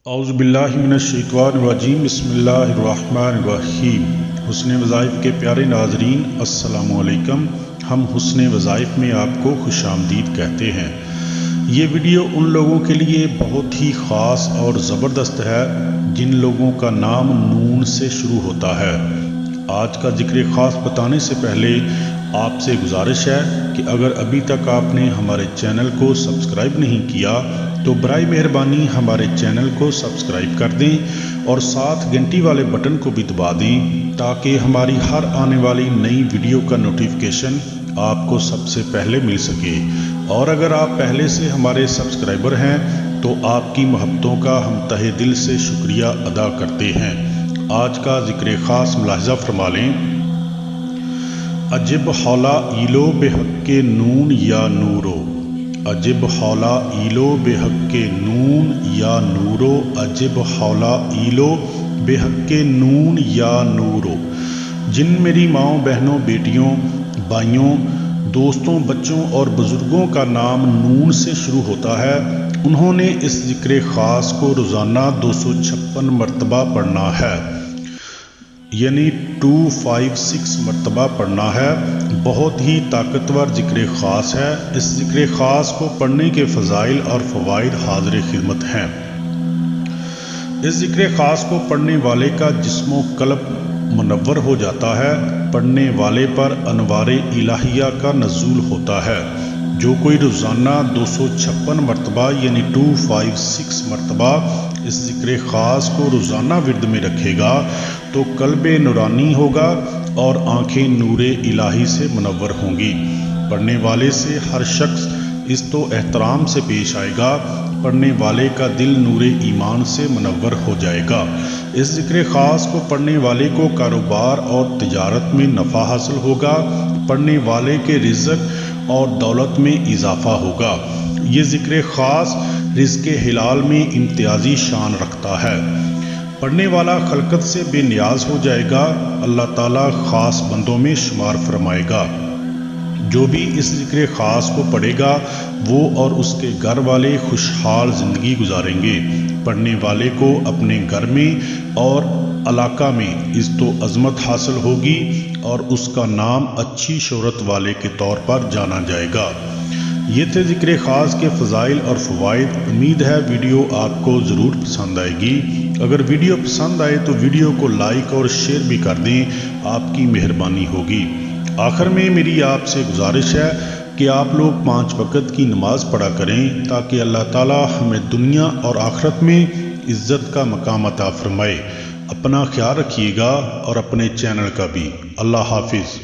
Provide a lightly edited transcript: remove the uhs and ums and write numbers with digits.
اعوذ باللہ من الشیطان الرجیم بسم اللہ الرحمن الرحیم۔ حسن وظائف کے پیارے ناظرین السلام علیکم۔ ہم حسن وظائف میں آپ کو خوش آمدید کہتے ہیں۔ یہ ویڈیو ان لوگوں کے لیے بہت ہی خاص اور زبردست ہے جن لوگوں کا نام نون سے شروع ہوتا ہے۔ آج کا ذکر خاص بتانے سے پہلے آپ سے گزارش ہے کہ اگر ابھی تک آپ نے ہمارے چینل کو سبسکرائب نہیں کیا تو برائے مہربانی ہمارے چینل کو سبسکرائب کر دیں اور ساتھ گھنٹی والے بٹن کو بھی دبا دیں تاکہ ہماری ہر آنے والی نئی ویڈیو کا نوٹیفیکیشن آپ کو سب سے پہلے مل سکے۔ اور اگر آپ پہلے سے ہمارے سبسکرائبر ہیں تو آپ کی محبتوں کا ہم تہہ دل سے شکریہ ادا کرتے ہیں۔ آج کا ذکر خاص ملاحظہ فرما لیں۔ عجب حولا ایلو بے حق کے نون یا نورو، عجب حولا ایلو بے حق کے نون یا نورو، عجب حولا ایلو بے حق کے نون یا نورو۔ جن میری ماؤں بہنوں بیٹیوں بھائیوں دوستوں بچوں اور بزرگوں کا نام نون سے شروع ہوتا ہے، انہوں نے اس ذکر خاص کو روزانہ 256 مرتبہ پڑھنا ہے، یعنی 256 مرتبہ پڑھنا ہے۔ بہت ہی طاقتور ذکر خاص ہے۔ اس ذکر خاص کو پڑھنے کے فضائل اور فوائد حاضر خدمت ہیں۔ اس ذکر خاص کو پڑھنے والے کا جسم و قلب منور ہو جاتا ہے، پڑھنے والے پر انوار الہیہ کا نزول ہوتا ہے۔ جو کوئی روزانہ 256 مرتبہ یعنی 256 مرتبہ اس ذکر خاص کو روزانہ ورد میں رکھے گا تو قلب نورانی ہوگا اور آنکھیں نور الہی سے منور ہوں گی۔ پڑھنے والے سے ہر شخص عزت و احترام سے پیش آئے گا، پڑھنے والے کا دل نور ایمان سے منور ہو جائے گا۔ اس ذکر خاص کو پڑھنے والے کو کاروبار اور تجارت میں نفع حاصل ہوگا، پڑھنے والے کے رزق اور دولت میں اضافہ ہوگا۔ یہ ذکر خاص رزق حلال میں امتیازی شان رکھتا ہے۔ پڑھنے والا خلقت سے بے نیاز ہو جائے گا، اللہ تعالیٰ خاص بندوں میں شمار فرمائے گا۔ جو بھی اس ذکر خاص کو پڑھے گا وہ اور اس کے گھر والے خوشحال زندگی گزاریں گے۔ پڑھنے والے کو اپنے گھر میں اور علاقہ میں عزت و عظمت حاصل ہوگی اور اس کا نام اچھی شہرت والے کے طور پر جانا جائے گا۔ یہ تھے ذکر خاص کے فضائل اور فوائد۔ امید ہے ویڈیو آپ کو ضرور پسند آئے گی۔ اگر ویڈیو پسند آئے تو ویڈیو کو لائک اور شیئر بھی کر دیں، آپ کی مہربانی ہوگی۔ آخر میں میری آپ سے گزارش ہے کہ آپ لوگ 5 وقت کی نماز پڑھا کریں تاکہ اللہ تعالیٰ ہمیں دنیا اور آخرت میں عزت کا مقام عطا فرمائے۔ اپنا خیال رکھیے گا اور اپنے چینل کا بھی۔ اللہ حافظ۔